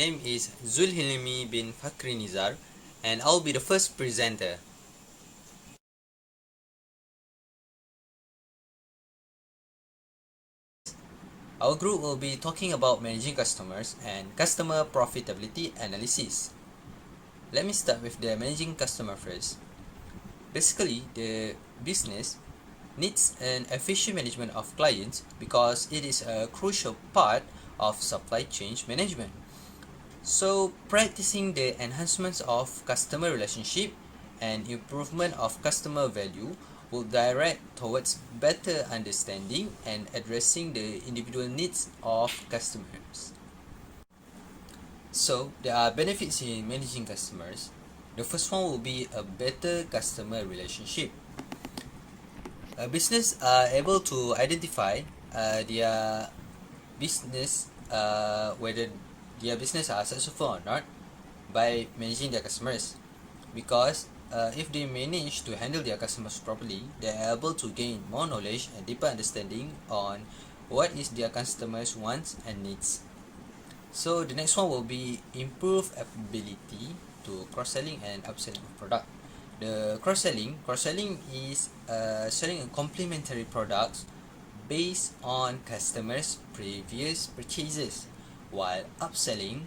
name is Zulhilmi bin Fakhri Nizar, and I'll be the first presenter. Our group will be talking about managing customers and customer profitability analysis. Let me start with the managing customer first. Basically, the business needs an efficient management of clients because it is a crucial part of supply chain management. So, practicing the enhancements of customer relationship and improvement of customer value will direct towards better understanding and addressing the individual needs of customers. So, there are benefits in managing customers. The first one will be a better customer relationship. A business are able to identify their business whether their business are successful or not by managing their customers, because if they manage to handle their customers properly, they are able to gain more knowledge and deeper understanding on what is their customers' wants and needs. So the next one will be improve ability to cross-selling and upselling of product. The cross-selling is selling a complementary products based on customers' previous purchases, while upselling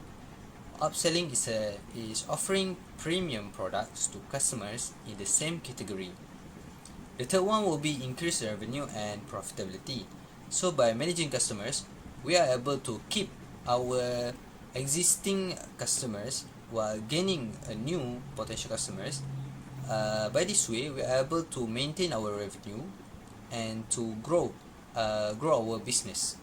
is offering premium products to customers in the same category. The third one will be increase revenue and profitability. So by managing customers, we are able to keep our existing customers while gaining a new potential customers. By this way, we are able to maintain our revenue and to grow our business.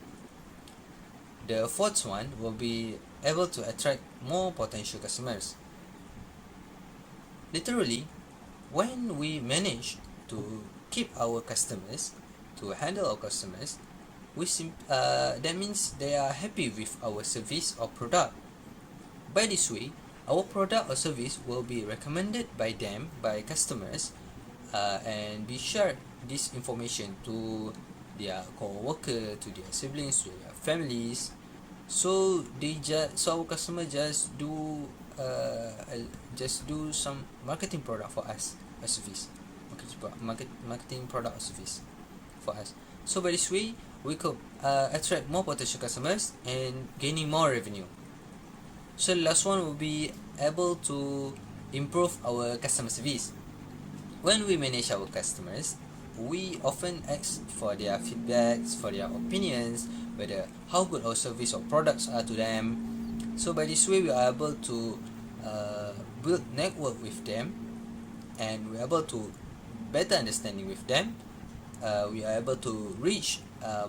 The fourth one will be able to attract more potential customers. Literally, when we manage to keep our customers, to handle our customers, that means they are happy with our service or product. By this way, our product or service will be recommended by them, by customers, and we share this information to their co-worker, to their siblings, to their families. So our customer just do some marketing product for us, a service, marketing product or service for us. So by this way, we could attract more potential customers and gaining more revenue. So the last one will be able to improve our customer service. When we manage our customers, we often ask for their feedbacks, for their opinions, whether how good our service or products are to them. So by this way, we are able to build network with them, and we are able to better understanding with them. We are able to reach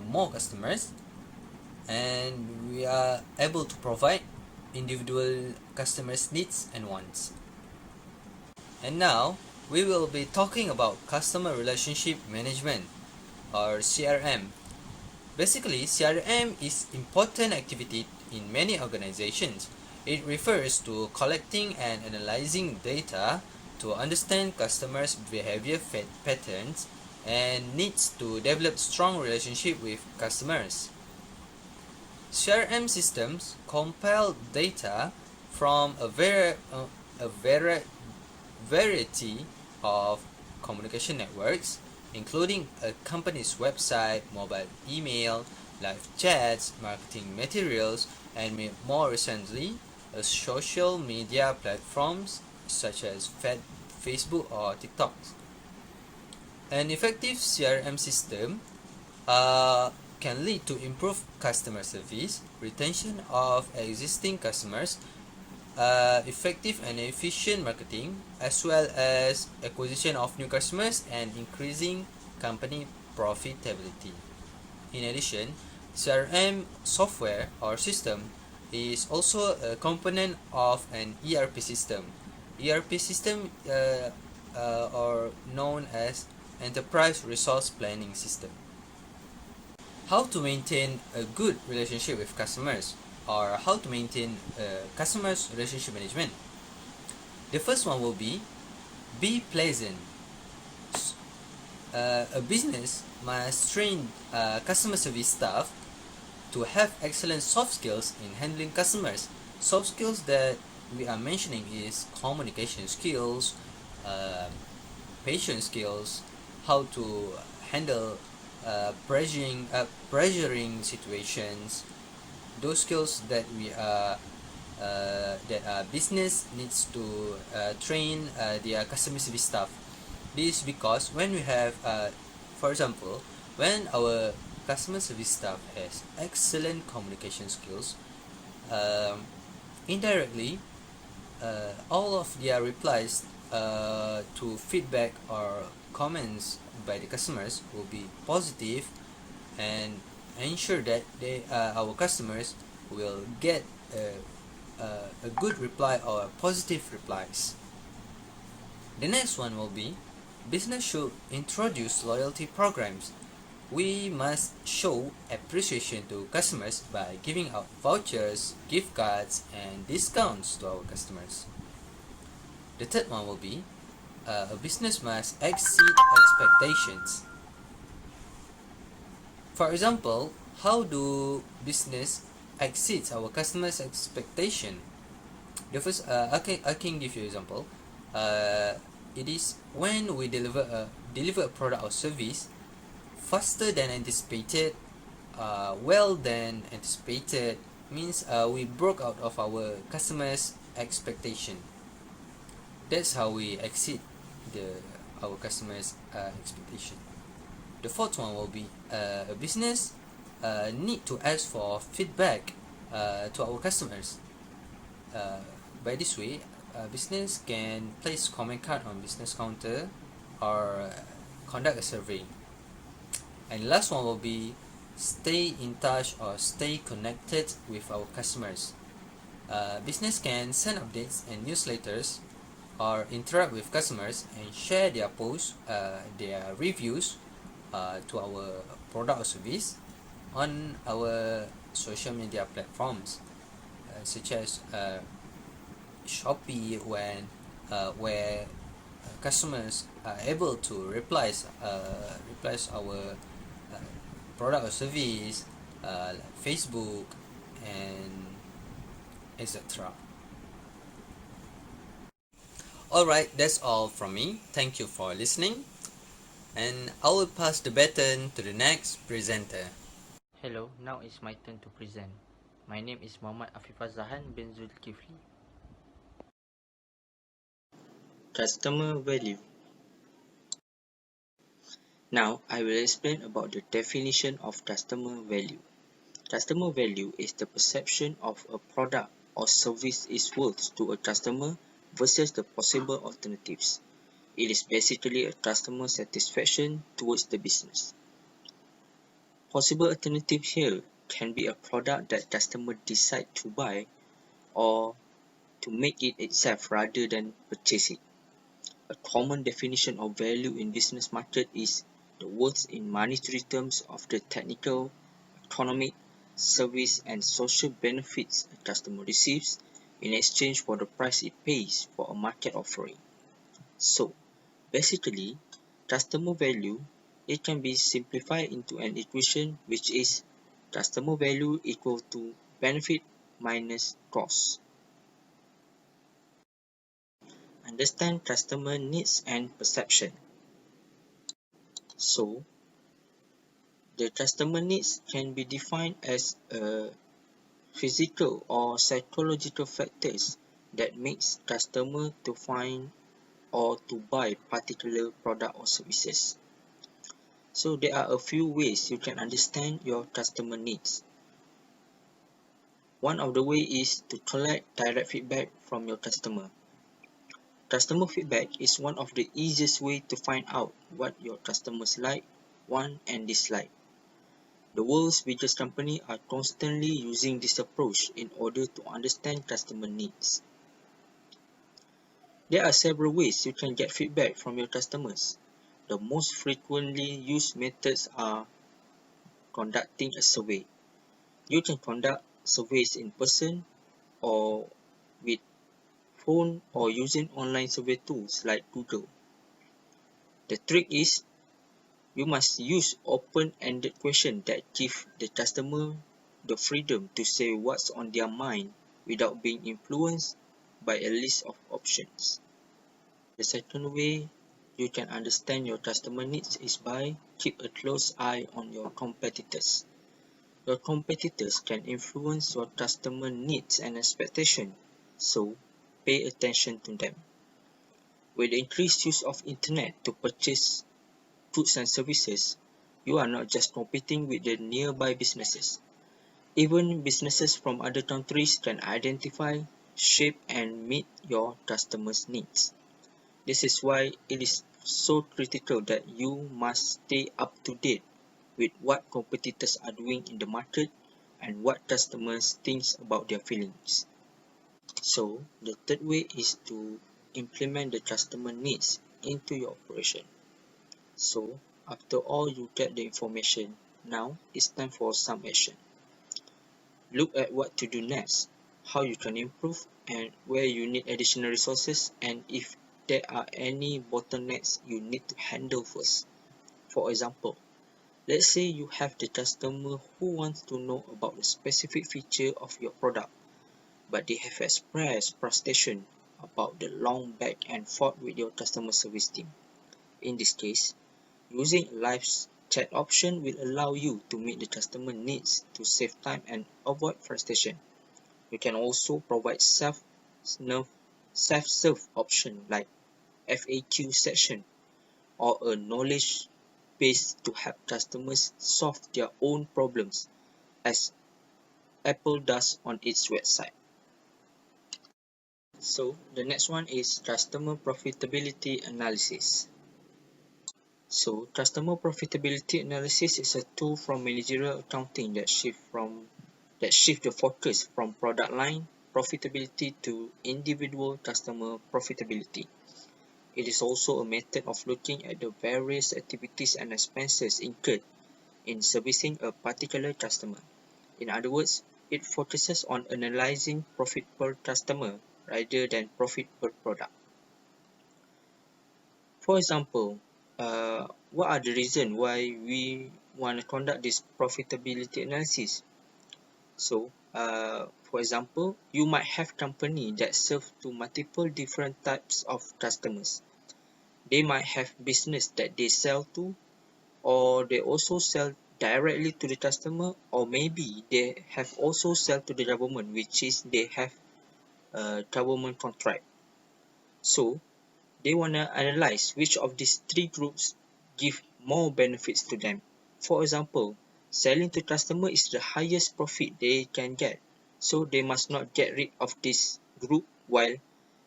more customers, and we are able to provide individual customers' needs and wants. And now we will be talking about customer relationship management, or CRM. Basically, CRM is important activity in many organizations. It refers to collecting and analyzing data to understand customers' behavior patterns and needs to develop strong relationship with customers. CRM systems compile data from a variety of communication networks, including a company's website, mobile email, live chats, marketing materials, and more recently, social media platforms such as Facebook or TikTok. An effective CRM system can lead to improved customer service, retention of existing customers, effective and efficient marketing, as well as acquisition of new customers and increasing company profitability. In addition, CRM software or system is also a component of an ERP system. ERP system are known as Enterprise Resource Planning System. How to maintain a good relationship with customers, or how to maintain customers' relationship management. The first one will be pleasant. A business must train customer service staff to have excellent soft skills in handling customers Soft skills that we are mentioning is communication skills, um, patience skills, how to handle pressuring situations, those skills that we are that business needs to train their customer service staff. This is because when we have, for example, when our customer service staff has excellent communication skills, um, indirectly, all of their replies to feedback or comments by the customers will be positive and ensure that our customers will get a good reply or positive replies. The next one will be business should introduce loyalty programs. We must show appreciation to customers by giving out vouchers, gift cards, and discounts to our customers. The third one will be a business must exceed expectations. For example, how do business exceeds our customers' expectation? The first, I can give you an example. It is when we deliver a product or service faster than anticipated, well than anticipated, means we broke out of our customers' expectation. That's how we exceed our customers' expectation. The fourth one will be a business need to ask for feedback to our customers. By this way, business can place comment card on business counter or conduct a survey. And last one will be stay in touch or stay connected with our customers. Business can send updates and newsletters or interact with customers and share their posts, their reviews to our product or service on our social media platforms, such as Shopee, where customers are able to replies our product or service, like Facebook and etc. Alright, that's all from me. Thank you for listening, and I will pass the baton to the next presenter. Hello, now it's my turn to present. My name is Muhammad Afif Azhan bin Zulkifli. Customer value. Now, I will explain about the definition of customer value. Customer value is the perception of a product or service is worth to a customer versus the possible alternatives. It is basically a customer satisfaction towards the business. Possible alternatives here can be a product that customer decide to buy or to make it itself rather than purchase it. A common definition of value in business market is the worth in monetary terms of the technical, economic, service and social benefits a customer receives in exchange for the price it pays for a market offering. So, basically, customer value, it can be simplified into an equation which is customer value equal to benefit minus cost. Understand customer needs and perception. So, the customer needs can be defined as physical or psychological factors that makes customer to find or to buy particular product or services. So there are a few ways you can understand your customer needs. One of the way is to collect direct feedback from your customer. Customer feedback is one of the easiest way to find out what your customers like, want and dislike. The world's biggest companies are constantly using this approach in order to understand customer needs. There are several ways you can get feedback from your customers. The most frequently used methods are conducting a survey. You can conduct surveys in person or with phone or using online survey tools like Google. The trick is you must use open-ended questions that give the customer the freedom to say what's on their mind without being influenced by a list of options. The second way you can understand your customer needs is by keep a close eye on your competitors. Your competitors can influence your customer needs and expectations, so pay attention to them. With the increased use of internet to purchase goods and services, you are not just competing with the nearby businesses. Even businesses from other countries can identify, shape, and meet your customers' needs. This is why it is so critical that you must stay up to date with what competitors are doing in the market and what customers think about their feelings. So, the third way is to implement the customer needs into your operation. So, after all you get the information, now it's time for some action. Look at what to do next, how you can improve, and where you need additional resources, and if there are any bottlenecks you need to handle first. For example, let's say you have the customer who wants to know about a specific feature of your product, but they have expressed frustration about the long back and forth with your customer service team. In this case, using a live chat option will allow you to meet the customer needs to save time and avoid frustration. You can also provide self-serve option like FAQ section or a knowledge base to help customers solve their own problems, as Apple does on its website. So the next one is customer profitability analysis. So customer profitability analysis is a tool from managerial accounting that shift the focus from product line profitability to individual customer profitability. It is also a method of looking at the various activities and expenses incurred in servicing a particular customer. In other words, it focuses on analyzing profit per customer rather than profit per product. For example, what are the reasons why we want to conduct this profitability analysis? So, for example, you might have company that serve to multiple different types of customers. They might have business that they sell to, or they also sell directly to the customer, or maybe they have also sell to the government, which is they have a government contract. So they want to analyze which of these three groups give more benefits to them. For example, selling to customer is the highest profit they can get, so they must not get rid of this group, while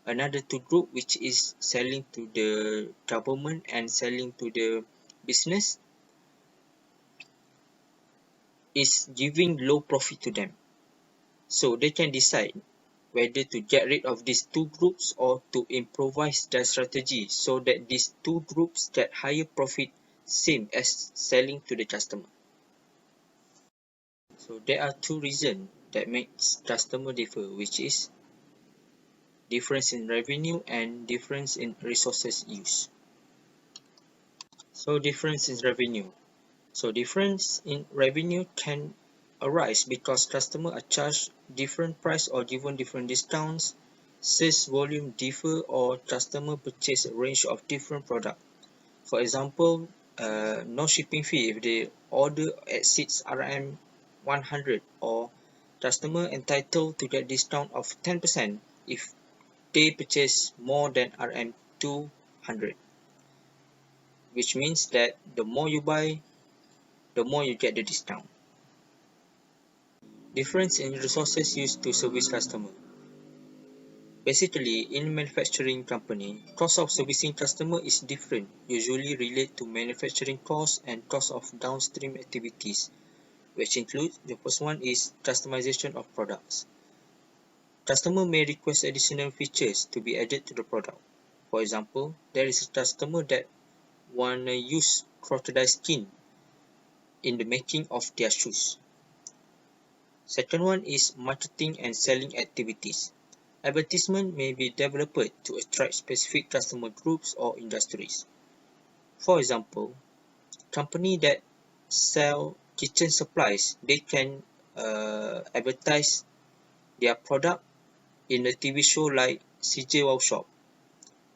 another two group, which is selling to the government and selling to the business, is giving low profit to them. So they can decide whether to get rid of these two groups or to improvise their strategy so that these two groups get higher profit, same as selling to the customer. So there are two reasons that makes customer differ, which is difference in revenue and difference in resources used. So difference in revenue. So difference in revenue can arise because customers are charged different price or given different discounts, sales volume differ, or customer purchase a range of different products. For example, no shipping fee if the order exceeds RM 100, or customer entitled to get discount of 10% if they purchase more than RM 200, which means that the more you buy, the more you get the discount. Difference in resources used to service customer. Basically, in manufacturing company, cost of servicing customer is different, usually related to manufacturing cost and cost of downstream activities, which includes the first one is customization of products. Customer may request additional features to be added to the product. For example, there is a customer that wanna use crocodile skin in the making of their shoes. Second one is marketing and selling activities. Advertisement may be developed to attract specific customer groups or industries. For example, company that sell kitchen supplies, they can advertise their product in a TV show like CJ Wow Shop.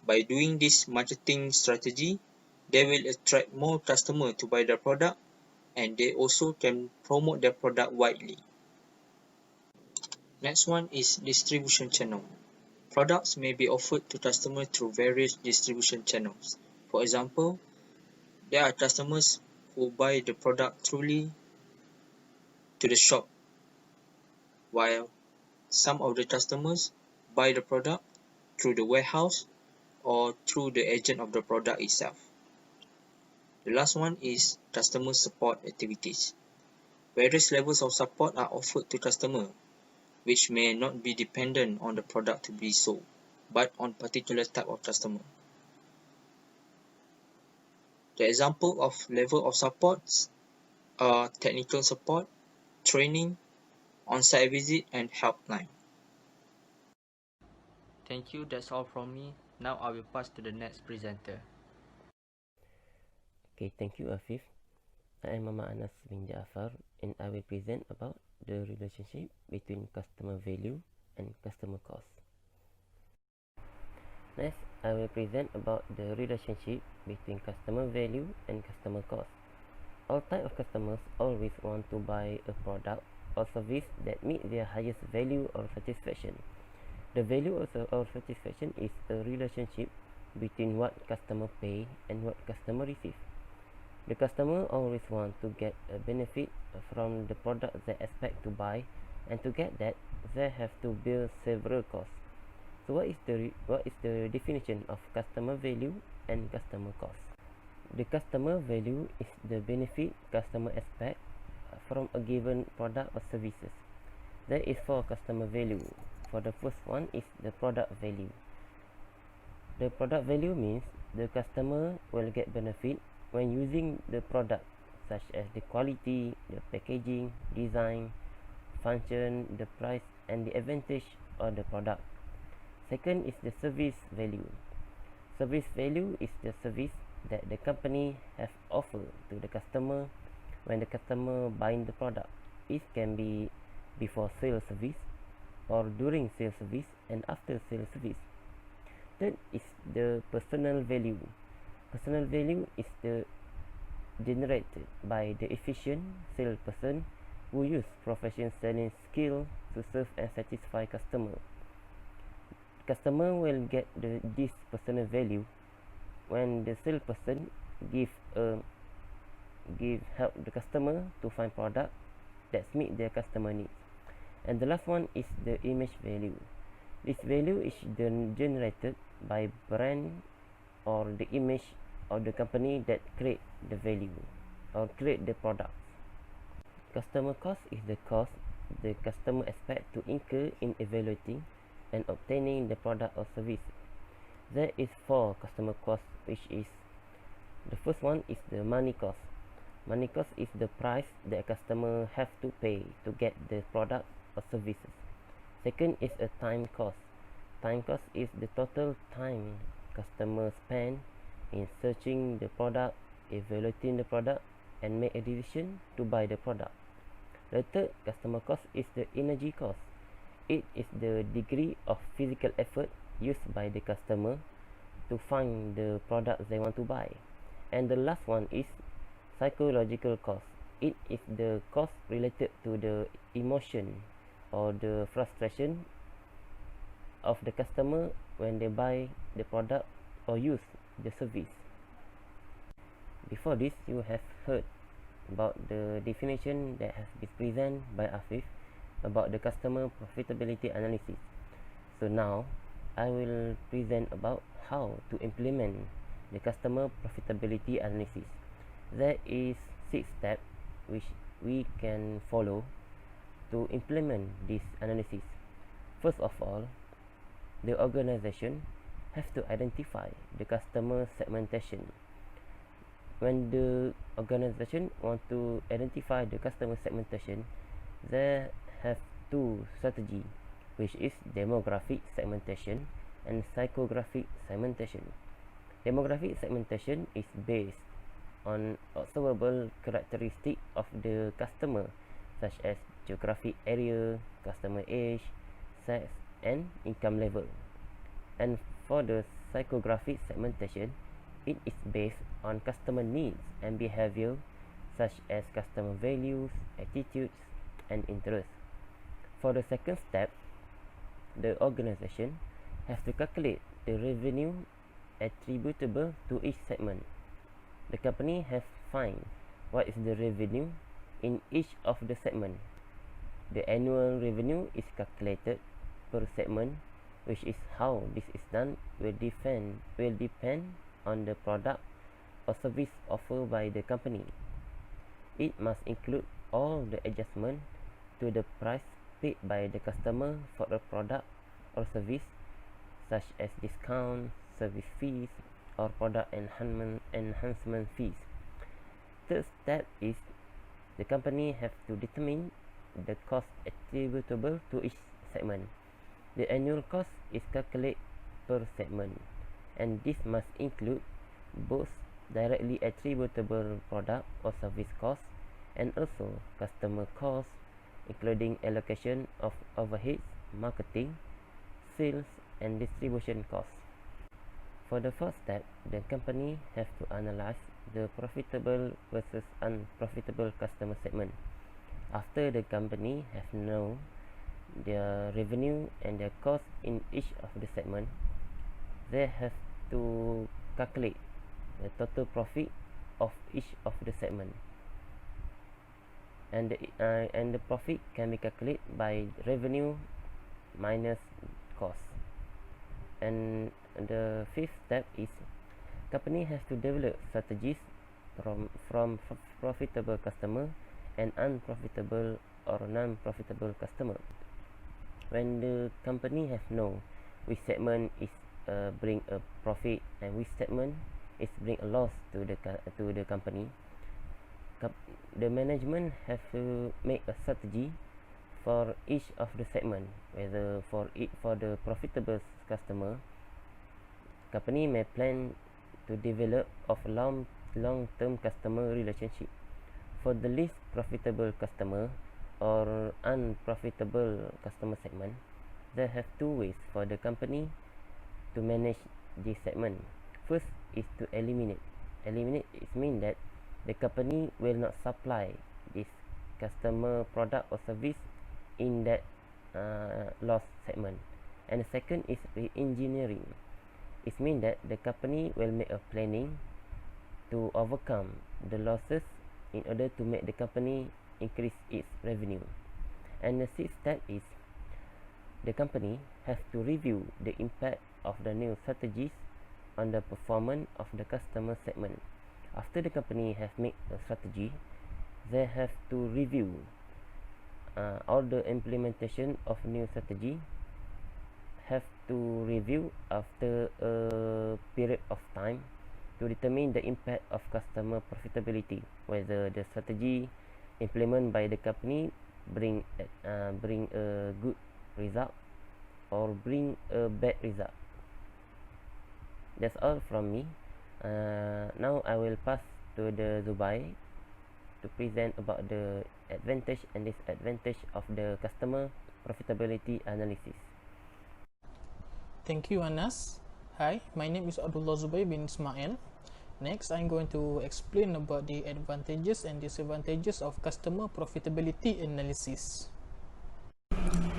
By doing this marketing strategy, they will attract more customers to buy their product, and they also can promote their product widely. Next one is distribution channel. Products may be offered to customers through various distribution channels. For example, there are customers who buy the product truly to the shop, while some of the customers buy the product through the warehouse or through the agent of the product itself. The last one is customer support activities. Various levels of support are offered to customers, which may not be dependent on the product to be sold, but on particular type of customer. The example of level of supports are technical support, training, on-site visit, and helpline. Thank you, that's all from me. Now I will pass to the next presenter. Okay, thank you Afif. I am Mama Anas bin Jaafar and I will present about the relationship between customer value and customer cost. Next, I will present about the relationship between customer value and customer cost. All types of customers always want to buy a product or service that meet their highest value or satisfaction. The value or satisfaction is a relationship between what customer pay and what customer receive. The customer always want to get a benefit from the product they expect to buy, and to get that, they have to bear several costs. So what is the definition of customer value and customer cost? The customer value is the benefit customer expect from a given product or services. There is 4 customer value. For the first one is the product value. The product value means the customer will get benefit when using the product, such as the quality, the packaging, design, function, the price, and the advantage of the product. Second is the service value. Service value is the service that the company have offered to the customer when the customer buying the product. It can be before sale service, or during sale service, and after sale service. Third is the personal value. Personal value is the generated by the efficient salesperson who use professional selling skill to serve and satisfy customer. Customer will get this personal value when the salesperson give help the customer to find product that meet their customer needs. And the last one is the image value. This value is generated by brand or the image of the company that create the value or create the product. Customer cost is the cost the customer expect to incur in evaluating and obtaining the product or service. There is 4 customer costs, which is the first one is the money cost. Money cost is the price that a customer have to pay to get the product or services. Second is a time cost. Time cost is the total time customer spend in searching the product, evaluating the product, and make a decision to buy the product. The third customer cost is the energy cost. It is the degree of physical effort used by the customer to find the product they want to buy. And the last one is psychological cost. It is the cost related to the emotion or the frustration of the customer when they buy the product or use the service. Before this, you have heard about the definition that has been presented by Afif about the customer profitability analysis. So now I will present about how to implement the customer profitability analysis. There is 6 steps which we can follow to implement this analysis. First of all, the organization have to identify the customer segmentation. When the organization want to identify the customer segmentation, they have 2 strategies, which is demographic segmentation and psychographic segmentation. Demographic segmentation is based on observable characteristics of the customer, such as geographic area, customer age, sex, and income level. And for the psychographic segmentation, it is based on customer needs and behavior such as customer values, attitudes, and interests. For the second step, the organization has to calculate the revenue attributable to each segment. The company has to find what is the revenue in each of the segment. The annual revenue is calculated per segment, which is how this is done will depend on the product or service offered by the company. It must include all the adjustments to the price paid by the customer for a product or service, such as discounts, service fees, or product enhancement fees. Third step is the company have to determine the cost attributable to each segment. The annual cost is calculated per segment, and this must include both directly attributable product or service costs and also customer costs, including allocation of overheads, marketing, sales, and distribution costs. For the first step, the company has to analyze the profitable versus unprofitable customer segment. After the company has known their revenue and their cost in each of the segment, they have to calculate the total profit of each of the segment. And the profit can be calculated by revenue minus cost. And the fifth step is company has to develop strategies from profitable customer and unprofitable or non-profitable customer. When the company has known which segment is bring a profit and which segment is bring a loss to the company, the management have to make a strategy for each of the segment. Whether for the profitable customer, company may plan to develop of long-term customer relationship. For the least profitable customer or unprofitable customer segment, there have two ways for the company to manage this segment. First is to eliminate. Eliminate is mean that the company will not supply this customer product or service in that loss segment. And the second is re-engineering. It means that the company will make a planning to overcome the losses in order to make the company increase its revenue. And the sixth step is the company has to review the impact of the new strategies on the performance of the customer segment. After the company has made a strategy, they have to review all the implementation of new strategy have to review after a period of time to determine the impact of customer profitability, whether the strategy implemented by the company bring a good result or bring a bad result. That's all from me. Now I will pass to the Zubair to present about the advantage and disadvantage of the customer profitability analysis. Thank you, Anas. Hi, my name is Abdullah Zubair bin Ismail. Next, I'm going to explain about the advantages and disadvantages of customer profitability analysis.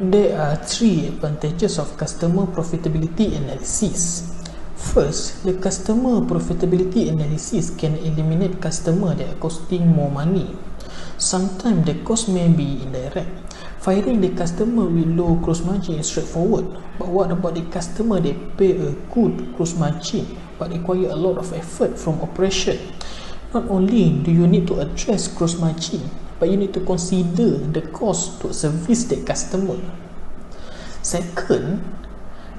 There are three advantages of customer profitability analysis. First, the customer profitability analysis can eliminate customers that are costing more money. Sometimes the cost may be indirect. Firing the customer with low gross margin is straightforward. But what about the customer that pay a good gross margin but require a lot of effort from operation? Not only do you need to address gross margin, but you need to consider the cost to service the customer. Second,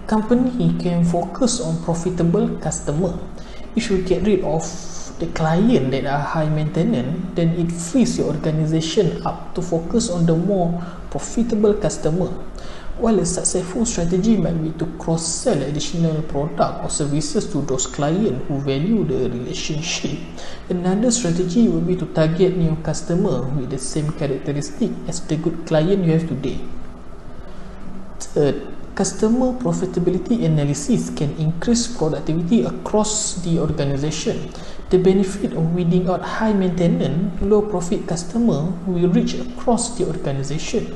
company can focus on profitable customer. If you get rid of the client that are high maintenance, then it frees your organization up to focus on the more profitable customer. While a successful strategy might be to cross-sell additional product or services to those clients who value the relationship, another strategy will be to target new customer with the same characteristic as the good client you have today. Third, Customer profitability analysis can increase productivity across the organization. The benefit of weeding out high maintenance, low profit customer will reach across the organization.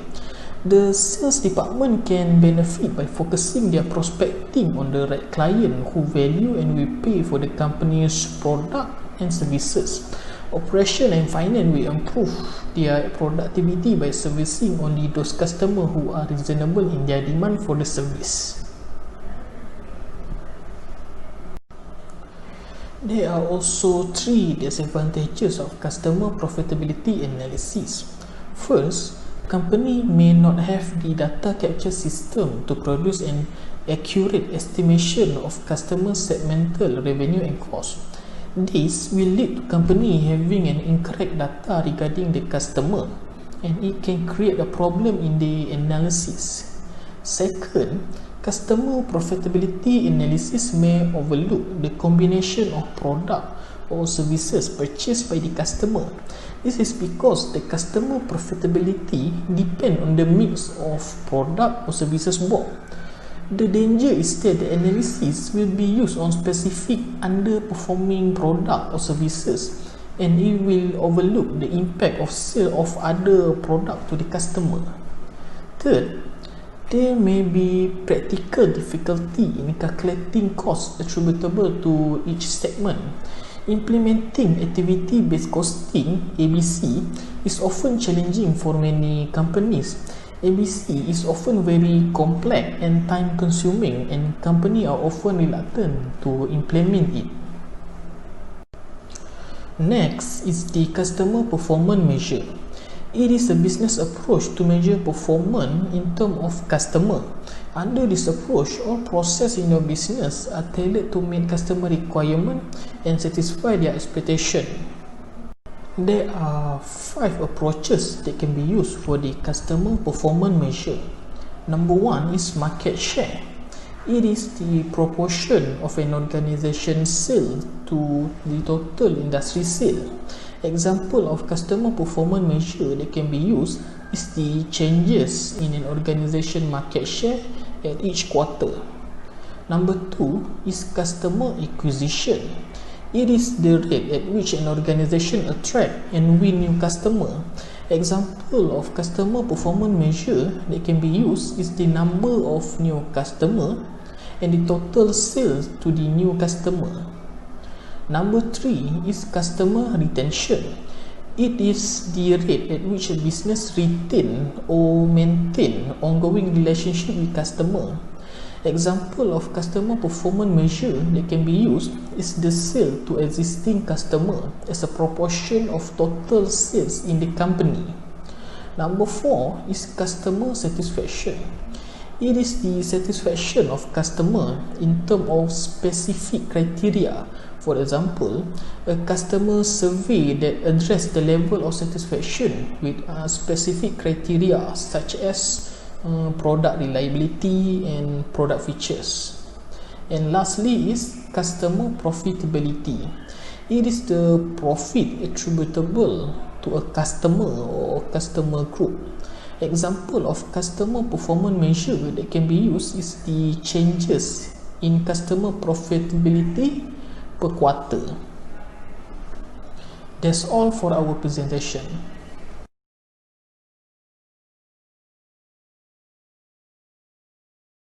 The sales department can benefit by focusing their prospecting on the right client who value and will pay for the company's product and services. Operation and finance will improve their productivity by servicing only those customers who are reasonable in their demand for the service. There are also 3 disadvantages of customer profitability analysis. First, company may not have the data capture system to produce an accurate estimation of customer segmental revenue and cost. This will lead to company having an incorrect data regarding the customer, and it can create a problem in the analysis. Second, customer profitability analysis may overlook the combination of product or services purchased by the customer. This is because the customer profitability depends on the mix of product or services bought. The danger is that the analysis will be used on specific underperforming product or services, and it will overlook the impact of sale of other product to the customer. Third, there may be practical difficulty in calculating costs attributable to each segment. Implementing activity-based costing (ABC) is often challenging for many companies. ABC is often very complex and time-consuming, and companies are often reluctant to implement it. Next is the customer performance measure. It is a business approach to measure performance in terms of customer. Under this approach, all processes in your business are tailored to meet customer requirements and satisfy their expectations. There are 5 approaches that can be used for the customer performance measure. Number 1 is market share. It is the proportion of an organization's sale to the total industry sale. Example of customer performance measure that can be used is the changes in an organization market share at each quarter. Number 2 is customer acquisition. It is the rate at which an organization attract and win new customer. Example of customer performance measure that can be used is the number of new customer and the total sales to the new customer. Number 3 is customer retention. It is the rate at which a business retain or maintain ongoing relationship with customer. Example of customer performance measure that can be used is the sale to existing customer as a proportion of total sales in the company. Number 4 is customer satisfaction. It is the satisfaction of customer in terms of specific criteria. For example, a customer survey that address the level of satisfaction with specific criteria such as product reliability and product features. And lastly is customer profitability. It is the profit attributable to a customer or customer group. Example of customer performance measure that can be used is the changes in customer profitability per quarter. That's all for our presentation.